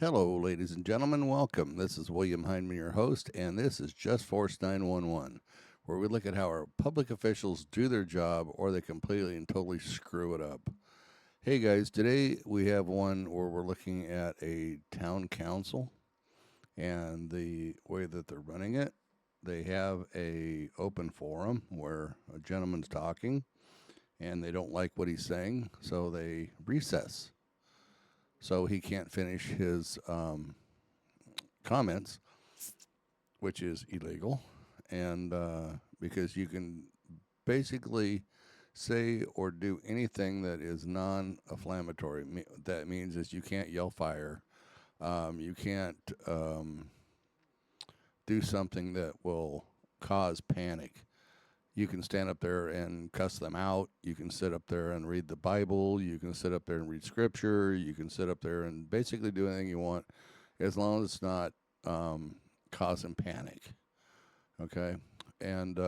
Hello, ladies and gentlemen. Welcome. This is William Heinman, your host, and this is Just Force 911, where we look at how our public officials do their job or they completely and totally screw it up. Hey, guys, today we have one where we're looking at a town council and the way that they're running it. They have a open forum where a gentleman's talking and they don't like what he's saying, so they recess. So he can't finish his comments, which is illegal, and because you can basically say or do anything that is non-inflammatory. That means is you can't yell fire, you can't do something that will cause panic. You can stand up there and cuss them out. You can sit up there and read the Bible. You can sit up there and read scripture. You can sit up there and basically do anything you want as long as it's not causing panic. Okay? And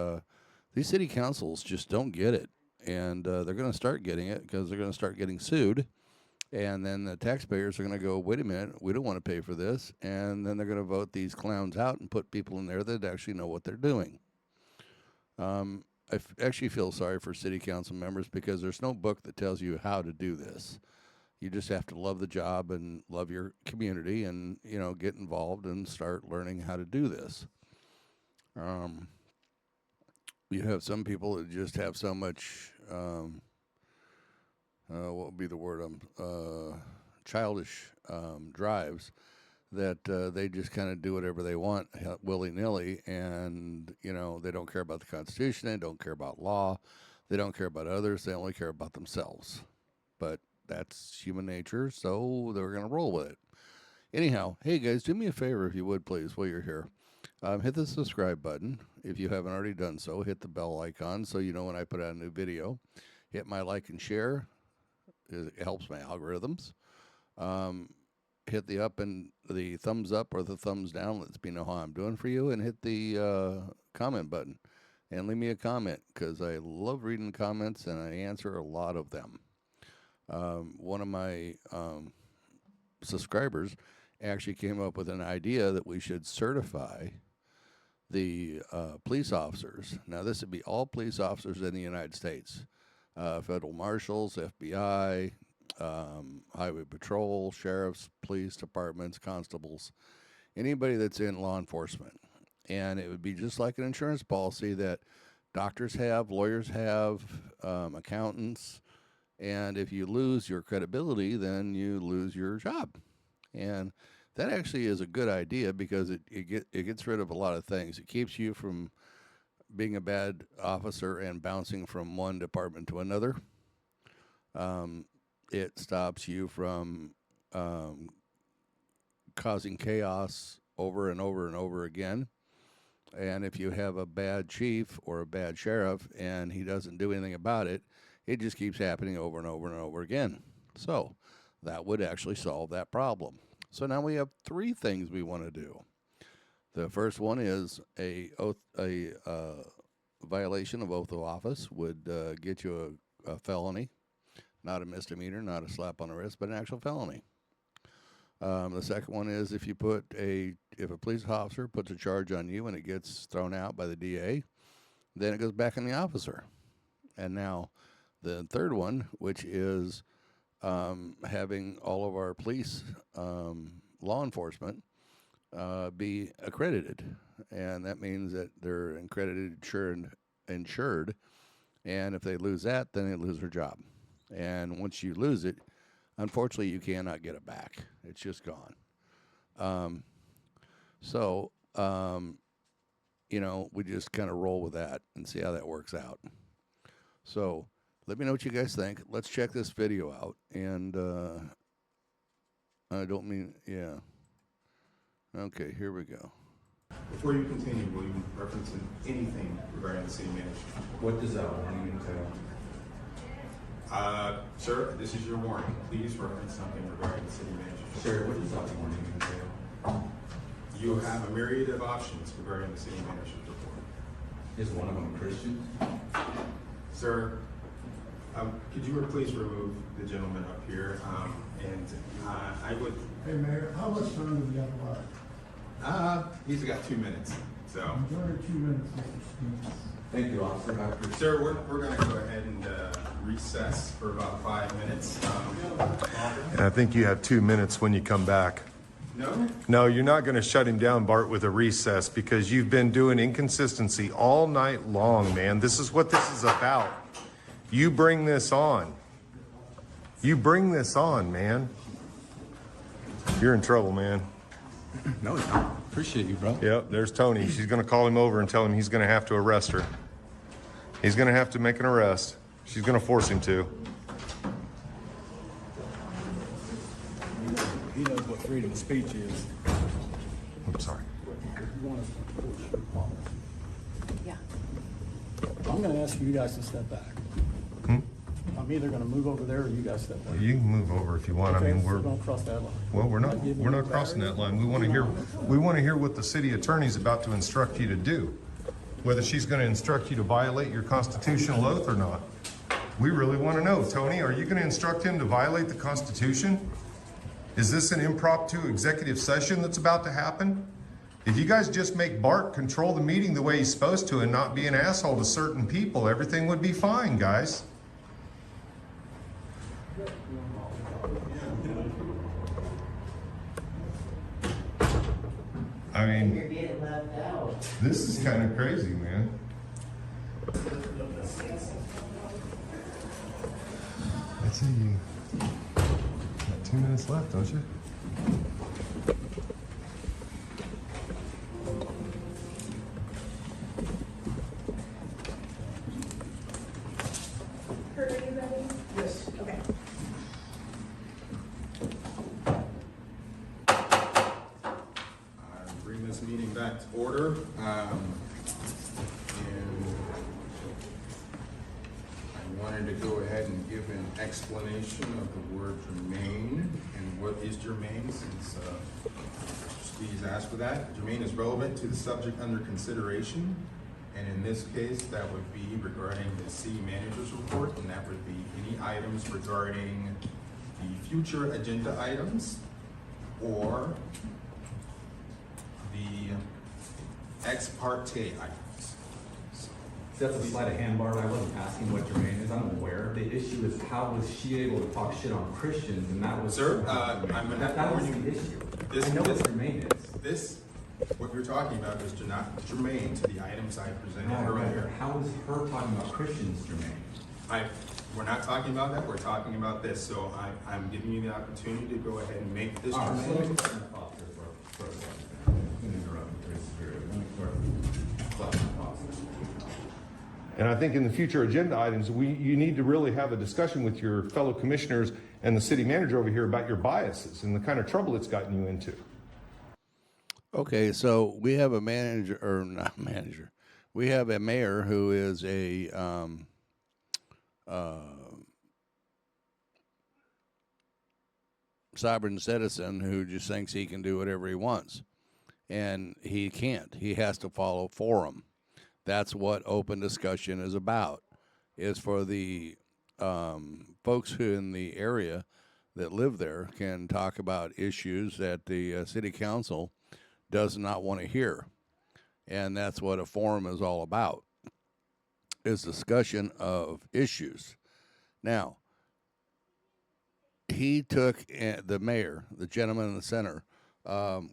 these city councils just don't get it. And they're going to start getting it because they're going to start getting sued. And then the taxpayers are going to go, wait a minute, we don't want to pay for this. And then they're going to vote these clowns out and put people in there that actually know what they're doing. Actually feel sorry for city council members because there's no book that tells you how to do this. You just have to love the job and love your community and, get involved and start learning how to do this. You have some people that just have so much, what would be the word, childish drives that they just kind of do whatever they want willy-nilly, and they don't care about the Constitution, they don't care about law, they don't care about others, they only care about themselves. But that's human nature, so they're going to roll with it. Anyhow, hey guys, do me a favor if you would, please, while you're here. Hit the subscribe button. If you haven't already done so, hit the bell icon so you know when I put out a new video. Hit my like and share. It helps my algorithms. Hit the thumbs up or the thumbs down. Lets me know how I'm doing for you. And hit the comment button. And leave me a comment because I love reading comments and I answer a lot of them. One of my subscribers actually came up with an idea that we should certify the police officers. Now, this would be all police officers in the United States. Federal marshals, FBI, highway patrol, sheriffs, police departments, constables, anybody that's in law enforcement. And it would be just like an insurance policy that doctors have, lawyers have, accountants. And if you lose your credibility, then you lose your job. And that actually is a good idea because it gets rid of a lot of things. It keeps you from being a bad officer and bouncing from one department to another. It stops you from causing chaos over and over and over again. And if you have a bad chief or a bad sheriff and he doesn't do anything about it, it just keeps happening over and over and over again. So that would actually solve that problem. So now we have three things we want to do. The first one is a violation of oath of office would get you a felony, not a misdemeanor, not a slap on the wrist, but an actual felony. The second one is if a police officer puts a charge on you and it gets thrown out by the DA, then it goes back on the officer. And now the third one, which is having all of our police law enforcement be accredited, and that means that they're accredited, insured, and if they lose that, then they lose their job. And once you lose it, unfortunately, you cannot get it back. It's just gone. We just kind of roll with that and see how that works out. So let me know what you guys think. Let's check this video out. And I don't mean, yeah. Okay, here we go. Before you continue, will you reference anything regarding the city manager? What does that warning entail? Sir, this is your warning. Please reference something regarding the city manager. Sir, what does that warning entail? You have a myriad of options regarding the city manager's report. Is one of them Christian? Sir, could you please remove the gentleman up here? I would Hey, Mayor, how much time do we have left? He's got 2 minutes, so. Enjoy 2 minutes, Mr. Stevens. Thank you, officer. Sir, we're gonna go ahead and recess for about 5 minutes. And I think you have 2 minutes when you come back. No? No, you're not going to shut him down, Bart, with a recess because you've been doing inconsistency all night long, man. This is what this is about. You bring this on. You bring this on, man. You're in trouble, man. No, it's not. Appreciate you, bro. Yep, there's Tony. She's going to call him over and tell him he's going to have to arrest her. He's going to have to make an arrest. She's going to force him to. He knows what freedom of speech is. I'm sorry. Yeah. I'm going to ask you guys to step back. I'm either going to move over there or you guys step back. You can move over if you want. I mean, We're going to cross that line. well, we're not crossing that line. We want to hear what the city attorney's about to instruct you to do. Whether she's going to instruct you to violate your constitutional oath or not. We really want to know. Tony, are you going to instruct him to violate the Constitution? Is this an impromptu executive session that's about to happen? If you guys just make Bart control the meeting the way he's supposed to and not be an asshole to certain people, everything would be fine, guys. I mean, You're getting left out. this is kind of crazy, man. I'd say you got 2 minutes left, don't you? Kurt, are you ready? Yes. Okay. Bring this meeting back to order. And I wanted to go ahead and give an explanation of the word germane and what is germane, since Steve's asked for that. Germane is relevant to the subject under consideration, and in this case, that would be regarding the city manager's report, and that would be any items regarding the future agenda items or the ex parte items. That's a sleight of hand, Bart. I wasn't asking what Jermaine is. I'm aware. The issue is how was she able to talk shit on Christians, and that was Sir, I'm gonna that have to was warn the you. issue. I know what Jermaine is. This, what you're talking about is not germane to the items I presented Right, earlier. right. How is her talking about Christians germane? We're not talking about that, we're talking about this, so I'm giving you the opportunity to go ahead and make this All right, so let me germane. just turn it off here for a second. I'm gonna interrupt you for a period. Let me start. And I think in the future agenda items, you need to really have a discussion with your fellow commissioners and the city manager over here about your biases and the kind of trouble it's gotten you into. Okay, so we have a manager, or not manager. We have a mayor who is a sovereign citizen who just thinks he can do whatever he wants, and he can't. He has to follow forum. That's what open discussion is about. Is for the folks who in the area that live there can talk about issues that the city council does not want to hear. And that's what a forum is all about, is discussion of issues. Now, he took, the mayor, the gentleman in the center,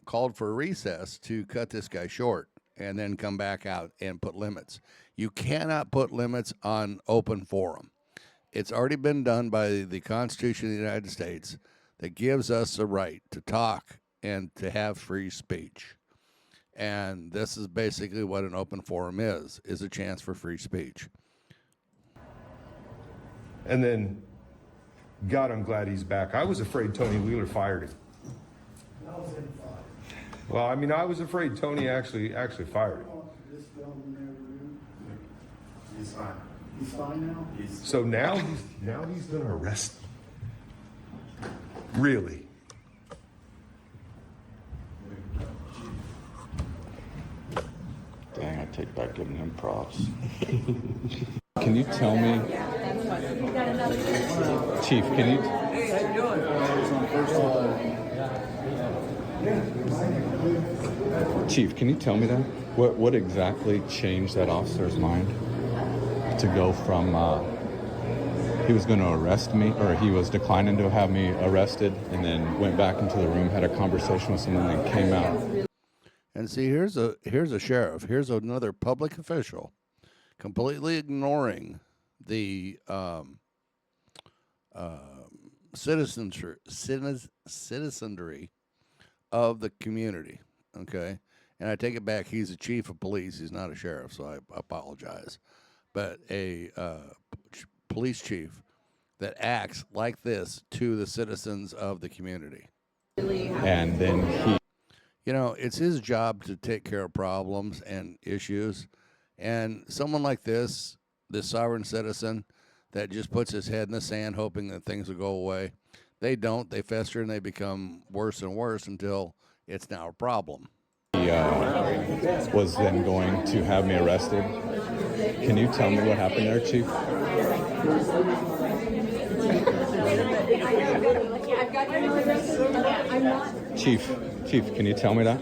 called for a recess to cut this guy short and then come back out and put limits. You cannot put limits on open forum. It's already been done by the Constitution of the United States that gives us the right to talk and to have free speech. And this is basically what an open forum is a chance for free speech. And then, God, I'm glad he's back. I was afraid Tony Wheeler fired him. That was in five. Well, I mean, I was afraid Tony actually fired him. This gentleman there, Rude, He's fine. he's fine now? So now he's going to arrest him. Really? Dang, I take back giving him props. Can you tell me, Chief, can you, Chief, can you tell me that? What exactly changed that officer's mind to go from he was going to arrest me, or he was declining to have me arrested, and then went back into the room, had a conversation with someone, and then came out? And see, here's a sheriff. Here's another public official completely ignoring the citizenry of the community. Okay, and I take it back. He's a chief of police. He's not a sheriff, so I apologize. But a police chief that acts like this to the citizens of the community. And then he You know, it's his job to take care of problems and issues. And someone like this sovereign citizen that just puts his head in the sand hoping that things will go away, they don't. They fester and they become worse and worse until it's now a problem. He was then going to have me arrested. Can you tell me what happened there, Chief? Chief, can you tell me that?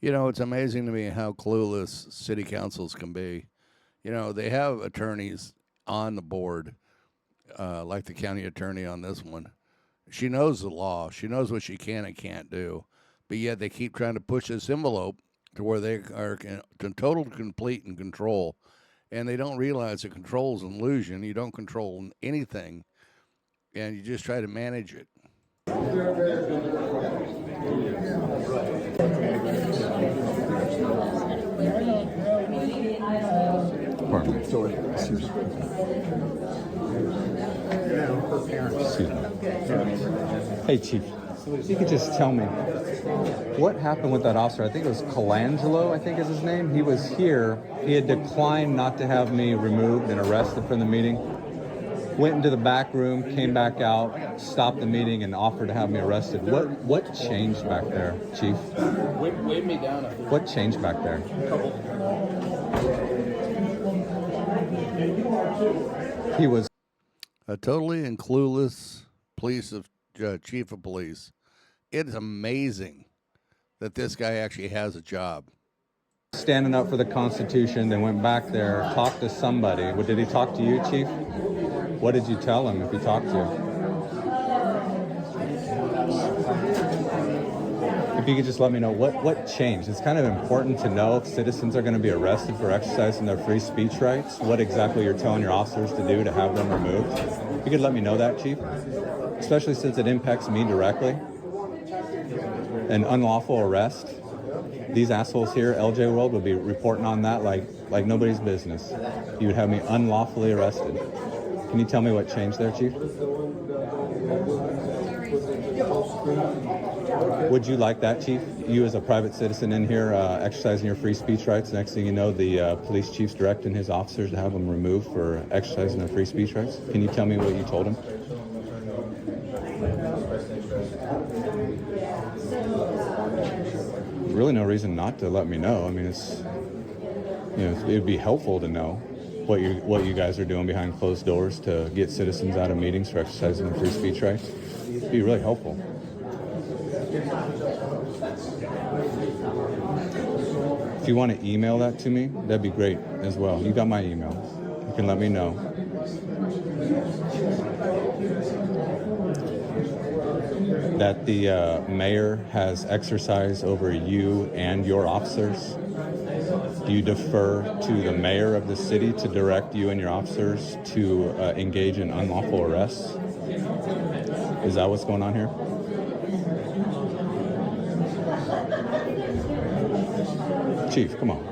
You know, it's amazing to me how clueless city councils can be. You know, they have attorneys on the board, like the county attorney on this one. She knows the law. She knows what she can and can't do. But yet they keep trying to push this envelope to where they are in total, complete, and control. And they don't realize that control is an illusion. You don't control anything, and you just try to manage it. Pardon me. Sorry. Excuse me. Excuse me. Hey, Chief. If you could just tell me what happened with that officer. I think it was Colangelo, I think is his name. He was here. He had declined not to have me removed and arrested from the meeting. Went into the back room, came back out, stopped the meeting, and offered to have me arrested. What changed back there, Chief? Wave me down. What changed back there? He was A totally and clueless chief of police. It's amazing that this guy actually has a job. standing up for the Constitution, then went back there, talked to somebody. What, did he talk to you, Chief? What did you tell him if he talked to you? If you could just let me know what changed. It's kind of important to know if citizens are going to be arrested for exercising their free speech rights, what exactly you're telling your officers to do to have them removed. If you could let me know that, Chief, especially since it impacts me directly. An unlawful arrest. These assholes here, LJ World, will be reporting on that like nobody's business. You would have me unlawfully arrested. Can you tell me what changed there, Chief? Would you like that, Chief? You as a private citizen in here exercising your free speech rights. Next thing you know, the police chief's directing his officers to have them removed for exercising their free speech rights. Can you tell me what you told him? Really no reason not to let me know. I mean, it would be helpful to know what you guys are doing behind closed doors to get citizens out of meetings for exercising their free speech rights. It'd be really helpful. If you want to email that to me, that'd be great as well. You got my email. You can let me know. That the mayor has exercise over you and your officers? Do you defer to the mayor of the city to direct you and your officers to engage in unlawful arrests? Is that what's going on here? Chief, come on.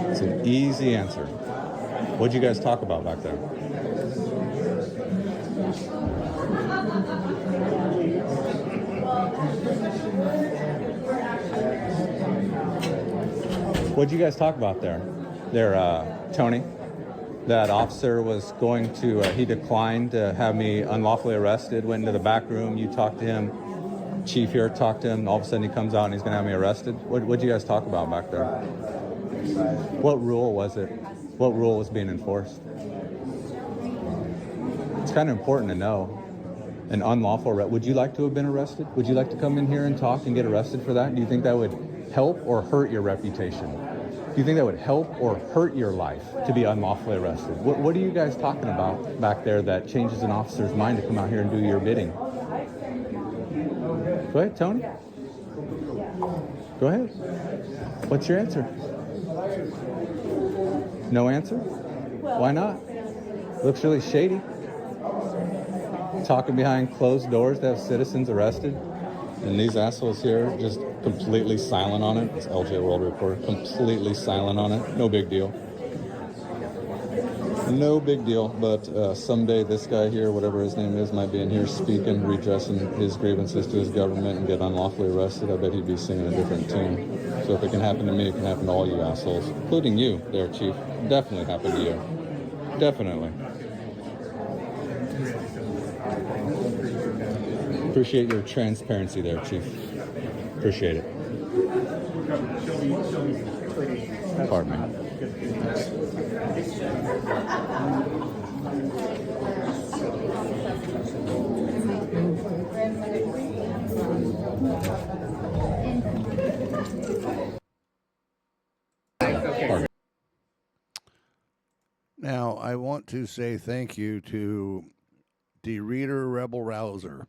It's an easy answer. What'd you guys talk about back there? What'd you guys talk about there? Tony? That officer was going to, he declined to have me unlawfully arrested, went into the back room, you talked to him, chief here talked to him, all of a sudden he comes out and he's going to have me arrested. What'd you guys talk about back there? What rule was it? What rule was being enforced? It's kind of important to know. An unlawful arrest. Would you like to have been arrested? Would you like to come in here and talk and get arrested for that? Do you think that would help or hurt your reputation? Do you think that would help or hurt your life to be unlawfully arrested? What are you guys talking about back there that changes an officer's mind to come out here and do your bidding? Go ahead, Tony. Go ahead. What's your answer? No answer? Why not? Looks really shady. Talking behind closed doors to have citizens arrested. And these assholes here just completely silent on it. It's LJ World Report. Completely silent on it. No big deal. No big deal. But someday this guy here, whatever his name is, might be in here speaking, redressing his grievances to his government and get unlawfully arrested. I bet he'd be singing a different tune. So if it can happen to me, it can happen to all you assholes, including you there, Chief. Definitely happen to you. Definitely. Appreciate your transparency there, Chief. Appreciate it. Pardon me. Pardon me. Now, I want to say thank you to the Reader Rebel Rouser.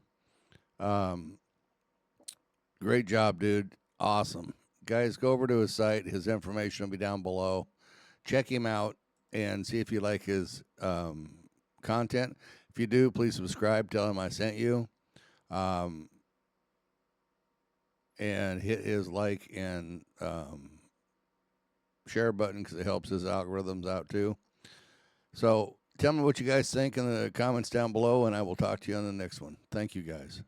Great job, dude. Awesome. Guys, go over to his site. His information will be down below. Check him out and see if you like his content. If you do, please subscribe. Tell him I sent you. And hit his like and share button because it helps his algorithms out too. So tell me what you guys think in the comments down below, and I will talk to you on the next one. Thank you, guys.